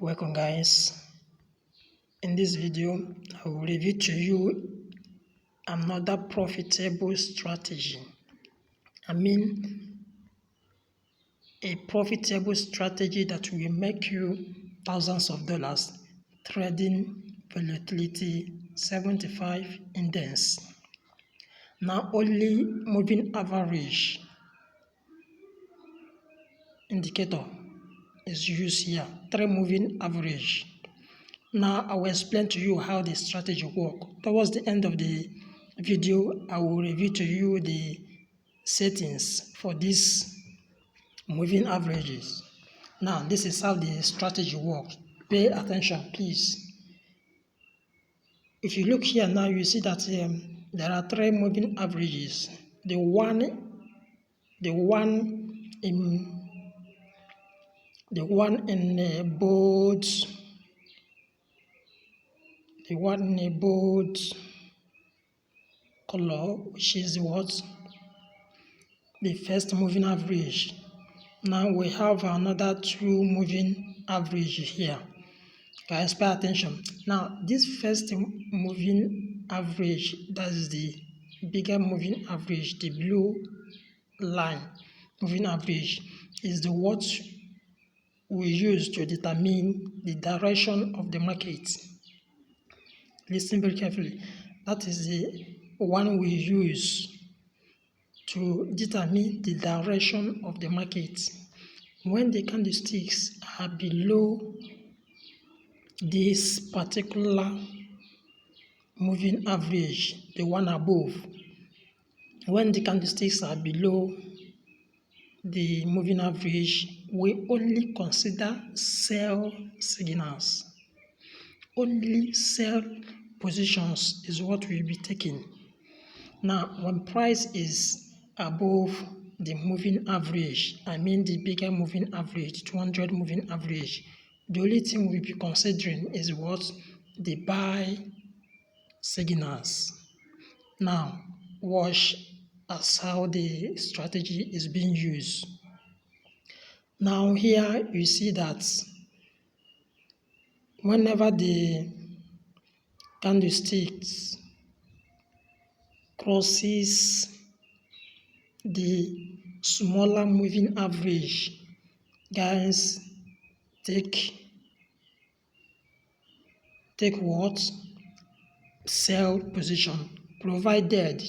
Welcome guys. In this video I will review to you another profitable strategy. A profitable strategy that will make you thousands of dollars trading volatility 75 index. Now only moving average indicator is used here, 3 moving average. Now I will explain to you how the strategy works. Towards the end of the video, I will review to you the settings for these moving averages. Now this is how the strategy works. Pay attention, please. If you look here now, you see that there are 3 moving averages. The one in a bold color, which is what? The first moving average. Now we have another 2 moving average here. Guys, pay attention. Now this first moving average, that is the bigger moving average, the blue line moving average, is the what we use to determine the direction of the market. Listen very carefully. That is the one we use to determine the direction of the market. When the candlesticks are below this particular moving average, the one above, when the candlesticks are below the moving average, we only consider sell signals. Only sell positions is what we'll be taking. Now, when price is above the moving average, the bigger moving average, 200 moving average, the only thing we'll be considering is what? The buy signals. Now, watch as how the strategy is being used. Now here you see that whenever the candlesticks crosses the smaller moving average, guys, take what? Sell position, provided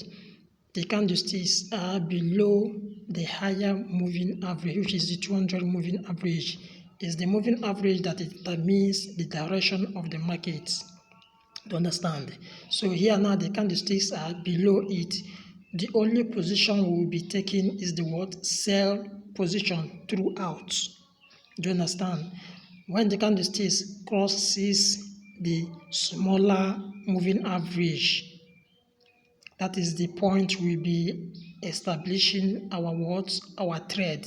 the candlesticks are below the higher moving average, which is the 200 moving average. Is the moving average that determines the direction of the market. Do you understand? So here now the candlesticks are below it. The only position we will be taking is the what? Sell position throughout. Do you understand? When the candlesticks crosses the smaller moving average, that is the point we'll be establishing our what? Our trade.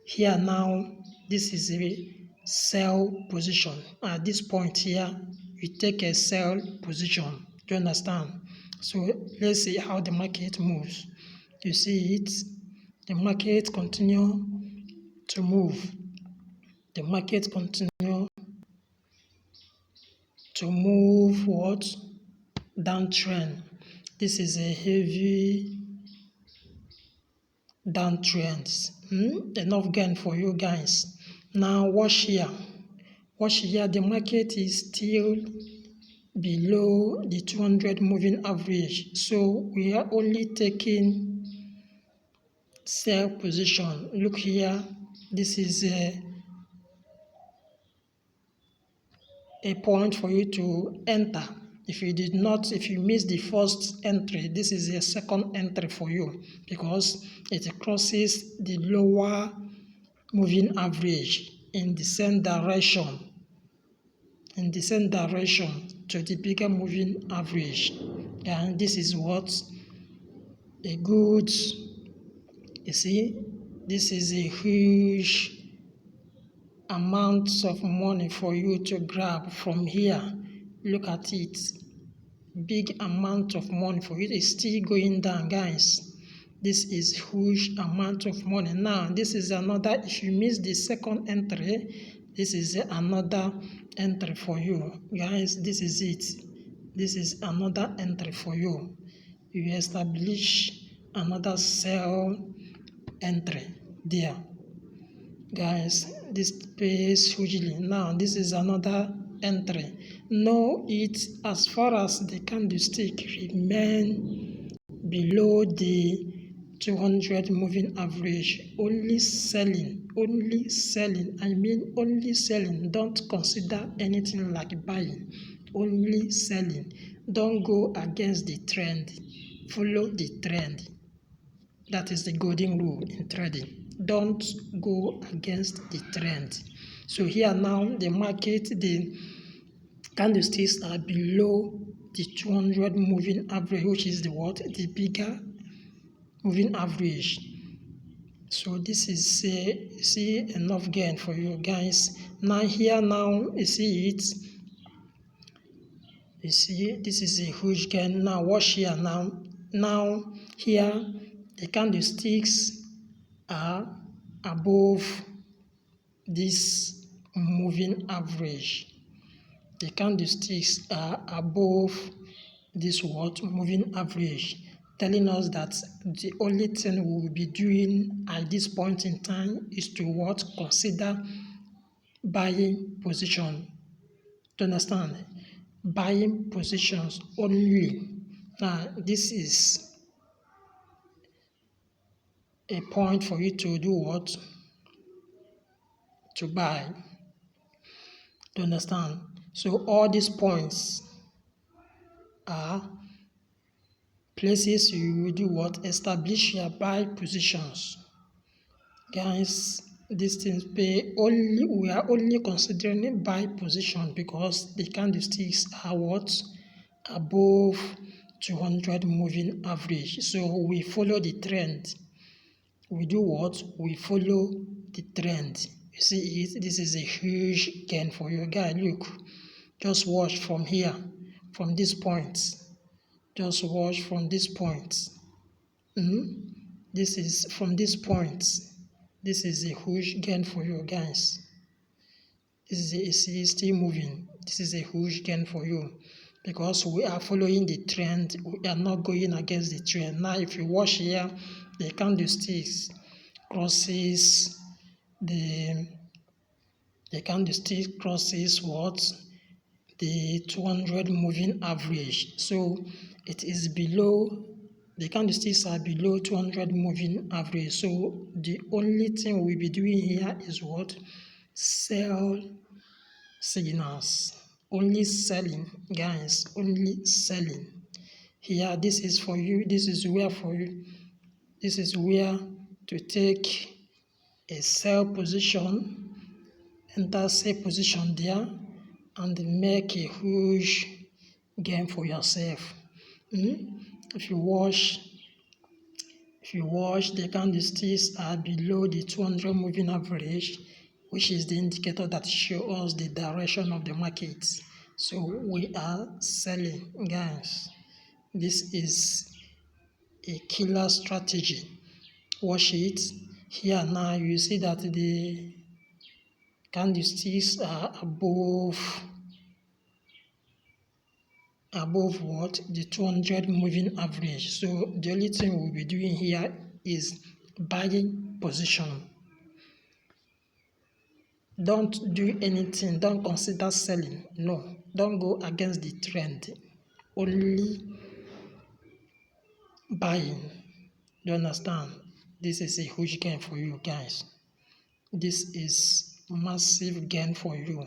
Here now, this is a sell position. At this point here, we take a sell position. Do you understand? So let's see how the market moves. You see it? The market continue to move. The market continue to move what? Downtrend. This is a heavy downtrend. Enough gain for you guys. Now watch here. Watch here. The market is still below the 200 moving average. So we are only taking sell position. Look here. This is a point for you to enter. If you miss the first entry, this is a second entry for you, because it crosses the lower moving average in the same direction to the bigger moving average. And this is what a good, you see, this is a huge amount of money for you to grab from here. Look at it. Big amount of money for you. It's still going down, guys. This is huge amount of money. Now, this is another. If you miss the second entry, This is another entry for you. Guys, this is it. This is another entry for you. You establish another sell entry there. Guys, this pays hugely. Now, this is another entry. Know it as far as the candlestick remain below the 200 moving average. Only selling. I mean only selling. Don't consider anything like buying. Only selling. Don't go against the trend. Follow the trend. That is the golden rule in trading. Don't go against the trend. So here now, the market, the candlesticks are below the 200 moving average, which is the what? The bigger moving average. So this is see enough gain for you guys. Now here now you see it. You see this is a huge gain. Now watch here now. Now here the candlesticks are above this moving average. The candlesticks are above this what? Moving average, telling us that the only thing we will be doing at this point in time is to what? Consider buying position. Do you understand? Buying positions only. Now, this is a point for you to do what? To buy. Do you understand? So all these points are places you will do what? Establish your buy positions. Guys, these things pay only, we are only considering buy position because the candlesticks are what? Above 200 moving average. So we follow the trend. We do what? We follow the trend. You see it? This is a huge gain for you. Guys, look. Just watch from here, from this point. Just watch from this point. This is from this point. This is a huge gain for you guys. This is still moving. This is a huge gain for you because we are following the trend. We are not going against the trend. Now, if you watch here, the candlesticks crosses the candlestick crosses what? The 200 moving average. So it is below, the candlesticks are below 200 moving average. So the only thing we'll be doing here is what? Sell signals. Only selling, guys, only selling. Here, this is for you. This is where for you. This is where to take a sell position, enter sell position there, and make a huge gain for yourself. If you watch, the candlesticks are below the 200 moving average, which is the indicator that shows us the direction of the market. So we are selling, guys. This is a killer strategy. Watch it. Here now you see that the candlesticks are above what? The 200 moving average. So the only thing we'll be doing here is buying position. Don't do anything. Don't consider selling. No. Don't go against the trend. Only buying. Do you understand? This is a huge gain for you guys. This is massive gain for you.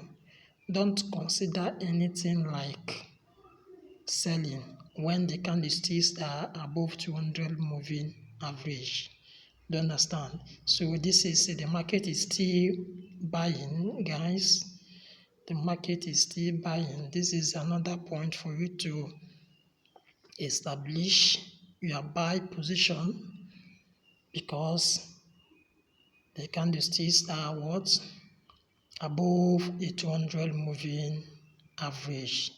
Don't consider anything like selling when the candlesticks are above 200 moving average. Do you understand? So this is the market is still buying, guys. The market is still buying. This is another point for you to establish your buy position because the candlesticks are what? Above the 200 moving average.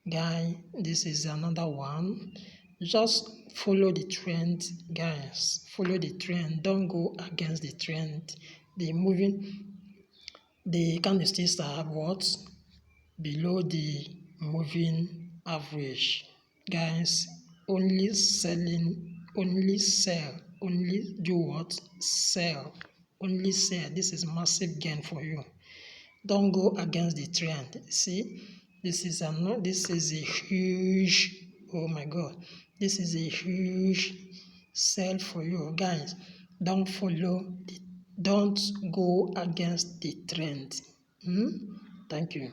Guy, this is another one. Just follow the trend, guys. Follow the trend. Don't go against the trend. The moving the candlesticks are what? Below the moving average. Guys, only selling, only sell, only do what? Sell. Only sell. This is massive gain for you. Don't go against the trend. See, this is a huge, oh my god, this is a huge sell for you. Guys, don't don't go against the trend. Thank you.